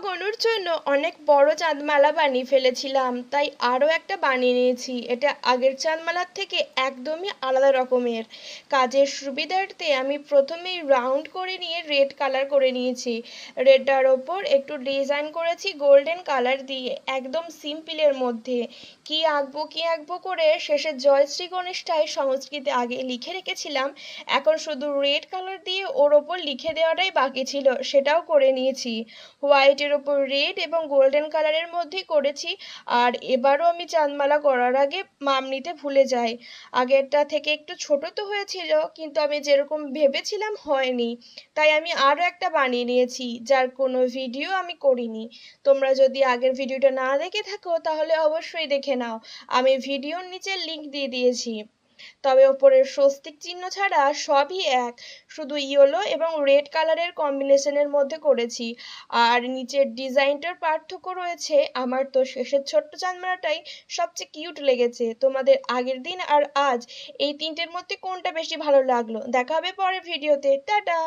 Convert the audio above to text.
গনুর জন্য অনেক বড় চাঁদমালা বানিয়ে ফেলেছিলাম, তাই আরও একটা বানিয়ে নিয়েছি। এটা আগের চাঁদমালার থেকে একদমই আলাদা রকমের। কাজের সুবিধার্থে আমি প্রথমেই রাউন্ড করে নিয়ে রেড কালার করে নিয়েছি। রেডটার ওপর একটু ডিজাইন করেছি গোল্ডেন কালার দিয়ে, একদম সিম্পলের মধ্যে। কি আঁকবো করে শেষে জয় শ্রী গণেশটাই সংস্কৃতে আগে লিখে রেখেছিলাম। এখন শুধু রেড কালার দিয়ে ওর ওপর লিখে দেওয়াটাই বাকি ছিল, সেটাও করে নিয়েছি। হোয়াইটের ওপর রেড এবং গোল্ডেন কালারের মধ্যে করেছি। আর এবারও আমি চাঁদমালা করার আগে মাপ নিতে ভুলে যাই। আগেরটা থেকে একটু ছোট তো হয়েছিল, কিন্তু আমি যেরকম ভেবেছিলাম হয়নি। তাই আমি আরও একটা বানিয়ে নিয়েছি, যার কোনো ভিডিও আমি করিনি। তোমরা যদি আগের ভিডিওটা না দেখে থাকো তাহলে অবশ্যই দেখে নাও, আমি ভিডিওর নিচে লিংক দিয়ে দিয়েছি। তবে ওপরের স্বস্তিক চিহ্ন ছাড়া সবই এক, শুধু ইয়েলো এবং রেড কালারের কম্বিনেশনের মধ্যে করেছি। আর নিচের ডিজাইনটার পার্থক্য রয়েছে। আমার তো শেষের ছোট্ট চাঁদমালাটাই সবচেয়ে কিউট লেগেছে। তোমাদের আগের দিন আর আজ এই তিনটের মধ্যে কোনটা বেশি ভালো লাগলো? দেখা হবে পরের ভিডিওতে। টাটা।